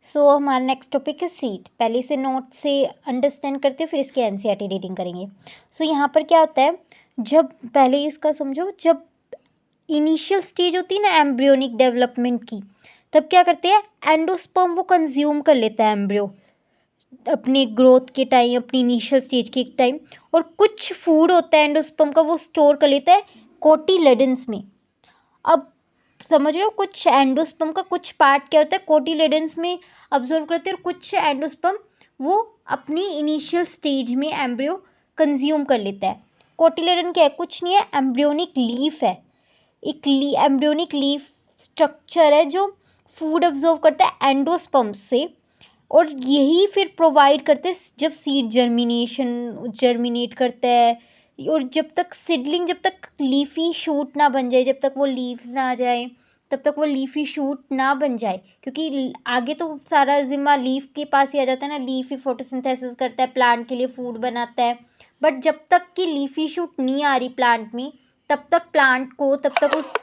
सो हमारा next topic है seed. पहले से नोट से अंडरस्टैंड करते फिर इसकी एनसीईआरटी रीडिंग करेंगे। सो यहाँ पर क्या होता है, जब पहले इसका समझो, जब इनिशियल स्टेज होती है ना एम्ब्रियोनिक डेवलपमेंट की, तब क्या करते हैं, एंडोस्पर्म वो कंज्यूम कर लेता है एम्ब्रियो अपने ग्रोथ के टाइम, अपनी इनिशियल स्टेज के टाइम, और कुछ फूड होता है एंडोस्पर्म का वो स्टोर कर लेता है कोटिलेडन्स में। अब समझ रहे हो, कुछ एंडोस्पर्म का कुछ पार्ट क्या होता है कोटिलेडन्स में ऑब्जर्व करते हैं, और कुछ एंडोस्पर्म वो अपनी इनिशियल स्टेज में एम्ब्रियो कंज्यूम कर लेता है। कोटिलेडन क्या है, कुछ नहीं है, एम्ब्रियोनिक लीफ है। एक एम्ब्रियोनिक लीफ स्ट्रक्चर है जो फूड ऑब्जर्व करता है एंडोस्पर्म से, और यही फिर प्रोवाइड करते हैं जब सीड जर्मिनेट करता है, और जब तक सीडलिंग, जब तक लीफी शूट ना बन जाए, जब तक वो लीव्स ना आ जाए, तब तक वो लीफी शूट ना बन जाए, क्योंकि आगे तो सारा जिम्मा लीफ के पास ही आ जाता है ना। लीफ ही फोटोसिंथेसिस करता है, प्लांट के लिए फूड बनाता है। बट जब तक कि लीफी शूट नहीं आ रही प्लांट में, तब तक प्लांट को, तब तक उस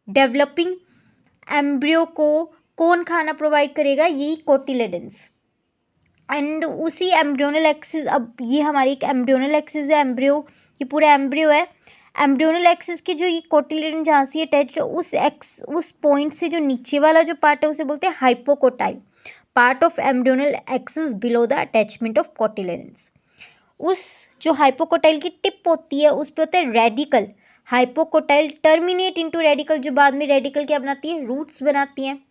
डेवलपिंग एम्ब्रियो को कौन खाना प्रोवाइड करेगा, यही कोटिलेडन्स। एंड उसी एम्ब्रियोनल एक्सिस, अब ये हमारी एक एम्ब्रियोनल एक्सिस है, एम्ब्रियो, ये पूरा एम्ब्रियो है। एम्ब्रियोनल एक्सिस के जो ये कोटिलेडन जहाँ से अटैच है, उस पॉइंट से जो नीचे वाला जो पार्ट है उसे बोलते हैं hypocotyl part of embryonal axis below the attachment of cotyledons. उस जो हाइपोकोटाइल की टिप होती है उस पे होता है radical. Hypocotyl terminate into radical, जो बाद में रेडिकल क्या बनाती है, रूट्स बनाती हैं।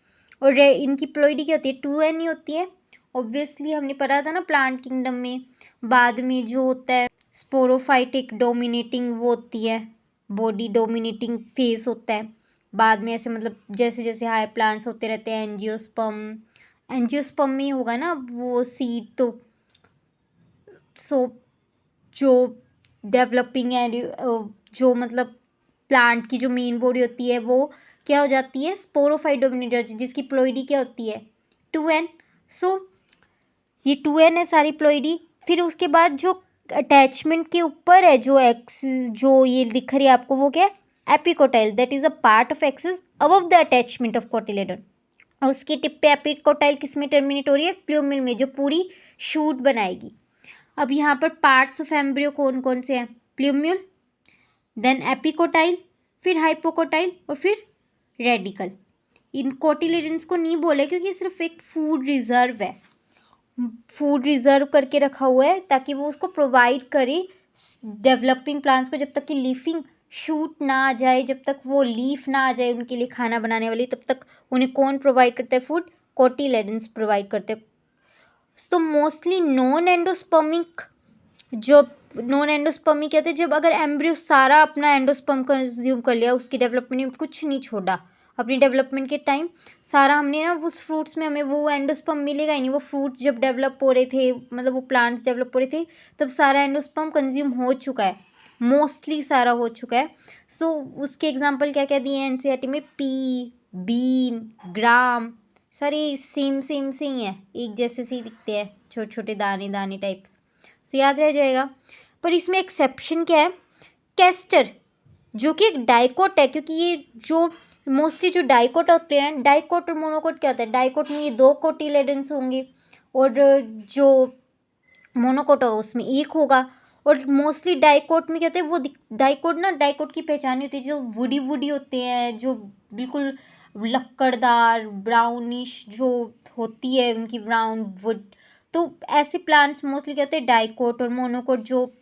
और इनकी प्लोइडी क्या होती है, 2n ही होती है। ऑब्वियसली हमने पढ़ा था ना प्लांट किंगडम में, बाद में जो होता है स्पोरोफाइटिक डोमिनेटिंग वो होती है, बॉडी डोमिनेटिंग फेस होता है। बाद में ऐसे मतलब जैसे जैसे हायर प्लांट्स होते रहते हैं, एंजियोस्पर्म में ही होगा ना वो सीड। तो जो डेवलपिंग है, जो मतलब प्लांट की जो मेन बॉडी होती है वो क्या हो जाती है, स्पोरोफाइट डोमिनेट हो जाती है, जिसकी प्लोइडी क्या होती है, 2n। सो ये 2n है सारी प्लोइडी। फिर उसके बाद जो अटैचमेंट के ऊपर है, जो एक्सिस जो ये दिख रही है आपको, वो क्या है, epicotyl, that is a part of axis above the attachment of cotyledon. उसकी टिप पे एपिकोटाइल किस में टर्मिनेट हो रही है, प्लूमिल में, जो पूरी शूट बनाएगी। अब यहाँ पर पार्ट्स ऑफ एम्ब्रियो कौन कौन से हैं, प्लूम्यूल, देन एपिकोटाइल, फिर हाइपोकोटाइल, और फिर रेडिकल। इन कोटिलेडन्स को नहीं बोले क्योंकि सिर्फ एक फूड रिजर्व है, फूड रिजर्व करके रखा हुआ है ताकि वो उसको प्रोवाइड करे डेवलपिंग प्लांट्स को। जब तक कि लीफिंग शूट ना आ जाए, जब तक वो लीफ ना आ जाए उनके लिए खाना बनाने वाली, तब तक उन्हें कौन प्रोवाइड करता है फूड, कोटिलेडन्स प्रोवाइड करते हैं। तो मोस्टली नॉन एंडोस्पर्मिक, जो नॉन एंडोस्पर्मिक कहते हैं, जब अगर एम्ब्रियो सारा अपना एंडोस्पर्म कंज्यूम कर लिया, उसकी डेवलपमेंट में कुछ नहीं छोड़ा, अपनी डेवलपमेंट के टाइम सारा हमने ना, उस फ्रूट्स में हमें वो एंडोस्पर्म मिलेगा ही नहीं। वो फ्रूट्स जब डेवलप हो रहे थे, मतलब वो प्लांट्स डेवलप हो रहे थे, तब सारा एंडोस्पर्म कंज्यूम हो चुका है, मोस्टली सारा हो चुका है। सो उसके एग्जाम्पल क्या क्या दिए हैं एनसीईआरटी में, पी, बीन, ग्राम, सारे सेम से ही हैं, एक जैसे से ही दिखते हैं, छोटे छोटे दाने दाने टाइप्स। सो याद रह जाएगा। पर इसमें एक्सेप्शन क्या है, कैस्टर, जो कि एक डाइकोट है, क्योंकि ये जो मोस्टली जो डाइकोट होते हैं, डाइकोट और मोनोकोट क्या होता है, डाइकोट में ये 2 कोटिलेडन्स होंगे, और जो मोनोकोट होगा उसमें 1 होगा। और मोस्टली डाइकोट में क्या होता है, वो डाइकोट ना, डाइकोट की पहचान होती है जो वुडी होते हैं, जो बिल्कुल लक्कड़दार ब्राउनिश जो होती है उनकी ब्राउन वुड। तो ऐसे प्लांट्स मोस्टली क्या होते हैं, डाइकोट और मोनोकोट, जो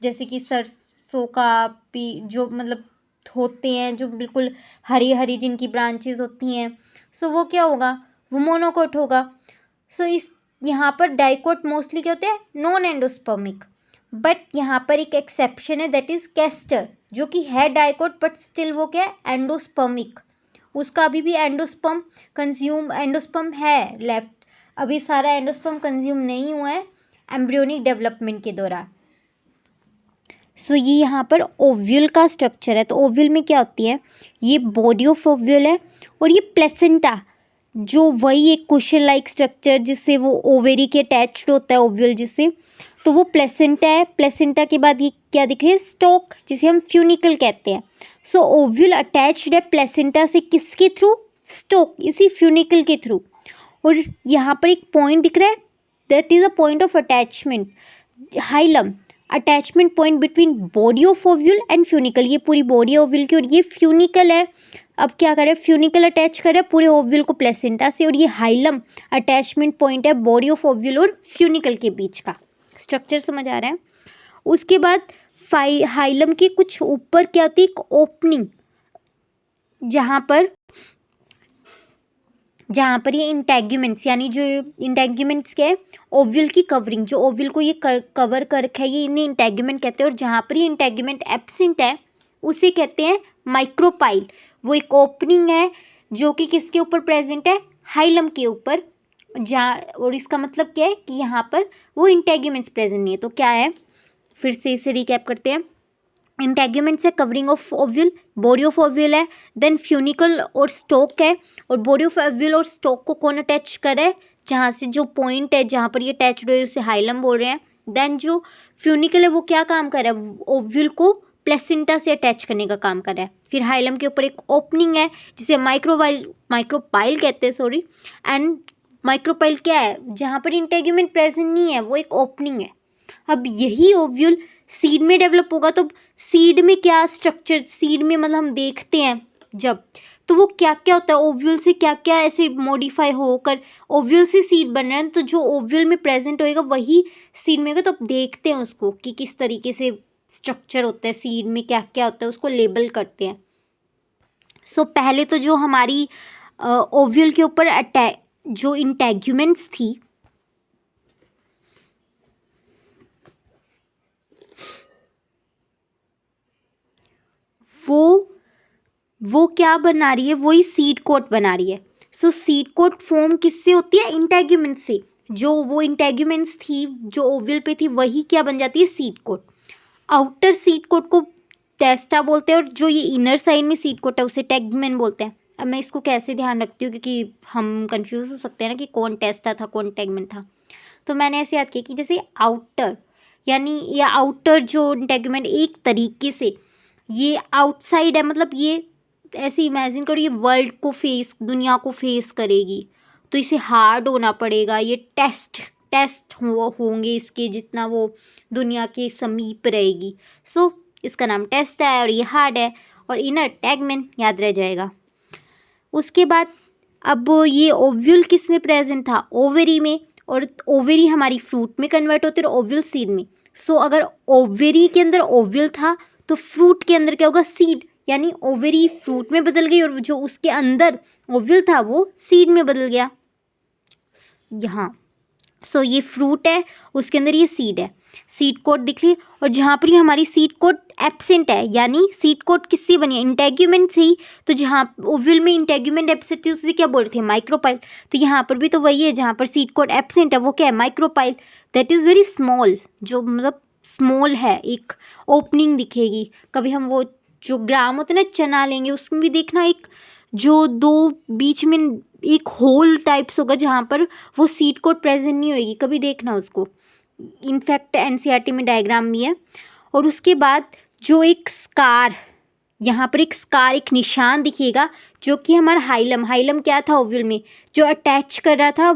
जैसे कि सरसों का जो मतलब होते हैं, जो बिल्कुल हरी हरी जिनकी ब्रांचेस होती हैं, सो वो क्या होगा, वो मोनोकोट होगा। सो इस यहाँ पर डाइकोट मोस्टली क्या होते हैं, नॉन एंडोस्पर्मिक। बट यहाँ पर एक एक्सेप्शन है, दैट इज कैस्टर, जो कि है डाइकोट बट स्टिल वो क्या है, एंडोस्पर्मिक। उसका अभी भी एंडोस्पर्म है लेफ्ट, अभी सारा एंडोस्पर्म कंज्यूम नहीं हुआ है एम्ब्रियोनिक डेवलपमेंट के दौरान। सो ये यहाँ पर ओव्यूल का स्ट्रक्चर है। तो ओव्यूल में क्या होती है, ये बॉडी ऑफ ओव्यूल है, और ये प्लेसेंटा, जो वही एक कुशन लाइक स्ट्रक्चर जिससे वो ओवेरी के अटैच्ड होता है ओव्यूल जिससे, तो वो प्लेसेंटा है। प्लेसेंटा के बाद ये क्या दिख रही है, स्टोक, जिसे हम फ्यूनिकल कहते हैं। सो ओव्यूल अटैच्ड है प्लेसेंटा से, किसके थ्रू, स्टोक, इसी फ्यूनिकल के थ्रू। और यहाँ पर एक पॉइंट दिख रहा है, that is a point of attachment, hilum, attachment point between body of ovule and funicle. ये पूरी बॉडी ओव्यूल की और ये फ्यूनिकल है। अब क्या करे, फ्यूनिकल अटैच करे पूरे ओव्यूल को प्लेसेंटा से, और ये हाइलम अटैचमेंट पॉइंट है बॉडी ऑफ ओव्यूल और फ्यूनिकल के बीच का। स्ट्रक्चर समझ आ रहा है। उसके बाद हाइलम के कुछ ऊपर क्या होती है, एक ओपनिंग, जहाँ पर ये इंटेग्यूमेंट्स, यानी जो इंटेग्यूमेंट्स क्या है, ओव्यूल की कवरिंग, जो ओव्यूल को ये कवर कर रखा है, ये इन्हें इंटेग्यूमेंट कहते हैं। और जहाँ पर ये इंटेग्यूमेंट एब्सेंट है उसे कहते हैं माइक्रोपाइल। वो एक ओपनिंग है जो कि किसके ऊपर प्रेजेंट है, हाइलम के ऊपर, जहाँ, और इसका मतलब क्या है कि यहाँ पर वो इंटेग्यूमेंट्स प्रेजेंट नहीं है। तो क्या है, फिर से इसे रिकैप करते हैं। इंटेग्यूमेंट्स है covering of ovule, body of ovule है, देन फ्यूनिकल और स्टोक है। और बॉडी ऑफ ओव्यूल और स्टोक को कौन अटैच करे है, जहाँ से जो पॉइंट है जहाँ पर ये अटैच हुए उसे हाइलम बोल रहे हैं। देन जो फ्यूनिकल है वो क्या काम कर रहा है, ओव्यूल को प्लेसेंटा से अटैच करने का काम कर रहा है। फिर हाइलम के ऊपर एक ओपनिंग है जिसे माइक्रोपाइल कहते हैं, सॉरी। एंड माइक्रोपाइल क्या है, जहाँ पर इंटेग्यूमेंट प्रेजेंट नहीं है, वो एक ओपनिंग है। अब यही ओव्यूल सीड में डेवलप होगा, तो सीड में क्या स्ट्रक्चर, सीड में मतलब हम देखते हैं जब, तो वो क्या क्या होता है, ओव्यूल से क्या क्या ऐसे मॉडिफाई होकर ओव्यूल से सीड बन रहा है। तो जो ओव्यूल में प्रेजेंट होएगा वही सीड में होगा। तो अब देखते हैं उसको कि किस तरीके से स्ट्रक्चर होता है, सीड में क्या क्या होता है, उसको लेबल करते हैं। सो पहले तो जो हमारी ओव्यूल के ऊपर जो इंटेग्यूमेंट्स थी, वो क्या बना रही है, वही सीड कोट बना रही है। सो सीड कोट फॉर्म किससे होती है, इंटेग्यूमेंट से। जो वो इंटेग्यूमेंट्स थी जो ओव्यूल पे थी वही क्या बन जाती है, seed coat. Outer seed coat को टेस्टा बोलते हैं, और जो ये इनर साइड में सीड कोट है उसे टेगमेन बोलते हैं। अब मैं इसको कैसे ध्यान रखती हूँ, क्योंकि हम कंफ्यूज हो सकते हैं ना कि कौन टेस्टा था कौन टेगमेन था। तो मैंने ऐसे याद किया कि जैसे आउटर, यानी ये आउटर जो इंटेग्यूमेंट एक तरीके से ये आउटसाइड है, मतलब ये ऐसे इमेजिन करो ये वर्ल्ड को फेस, दुनिया को फेस करेगी, तो इसे हार्ड होना पड़ेगा। ये टेस्ट होंगे इसके, जितना वो दुनिया के समीप रहेगी। सो इसका नाम टेस्ट है और ये हार्ड है। और इनर टैगमेन याद रह जाएगा। उसके बाद अब ये ओव्यूल किस में प्रेजेंट था, ओवेरी में, और ओवेरी हमारी फ्रूट में कन्वर्ट होती है और ओव्यूल सीड में। सो अगर ओवेरी के अंदर ओव्यूल था तो फ्रूट के अंदर क्या होगा, सीड, यानी ओवेरी फ्रूट में बदल गई और जो उसके अंदर ओव्यूल था वो सीड में बदल गया यहाँ। सो ये फ्रूट है, उसके अंदर ये सीड है, सीड कोट दिख ली। और जहाँ पर ये हमारी सीड कोट एब्सेंट है, यानी सीड कोट किससे बनी है, इंटेग्यूमेंट से ही। तो जहाँ ओव्यूल में इंटेग्यूमेंट एब्सेंट थी उसे क्या बोलते थे, माइक्रोपाइल। तो यहाँ पर भी तो वही है, जहाँ पर सीड कोट एब्सेंट है वो क्या है, micropyle. That is very small, जो मतलब स्मॉल है, एक ओपनिंग दिखेगी। कभी हम वो जो ग्राम होते हैं ना, चना लेंगे, उसमें भी देखना एक जो दो बीच में एक होल टाइप्स होगा जहाँ पर वो सीड कोट प्रेजेंट नहीं होगी, कभी देखना उसको। इनफैक्ट एनसीईआरटी में डायग्राम भी है। और उसके बाद जो एक स्कार, यहाँ पर एक स्कार, एक निशान दिखेगा, जो कि हमारा हाइलम क्या था ओव्यूल में, जो अटैच कर रहा था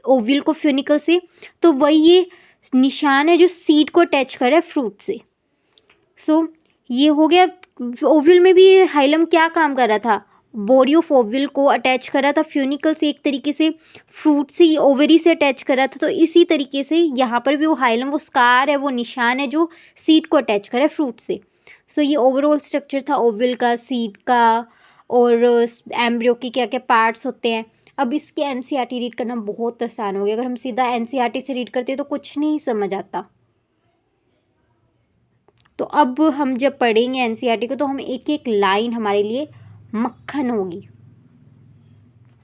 ओव्यूल को फ्यूनिकल से, तो वही ये निशान है जो सीड को अटैच कर रहा है फ्रूट से। सो ये हो गया। ओव्यूल में भी हाइलम क्या काम कर रहा था, बॉडी ऑफ ओव्यूल को अटैच कर रहा था फ्यूनिकल से, एक तरीके से फ्रूट से, ओवरी से अटैच कर रहा था। तो इसी तरीके से यहाँ पर भी वो हाइलम, वो स्कार है, वो निशान है जो सीड को अटैच कर रहा है फ्रूट से। सो ये ओवरऑल स्ट्रक्चर था ओव्यूल का, सीड का, और एम्ब्रियो के क्या क्या पार्ट्स होते हैं। अब इसके एनसीईआरटी रीड करना बहुत आसान हो गया। अगर हम सीधा एनसीईआरटी से रीड करते हैं तो कुछ नहीं समझ आता। तो अब हम जब पढ़ेंगे एनसीईआरटी को तो हम एक एक लाइन हमारे लिए मक्खन होगी।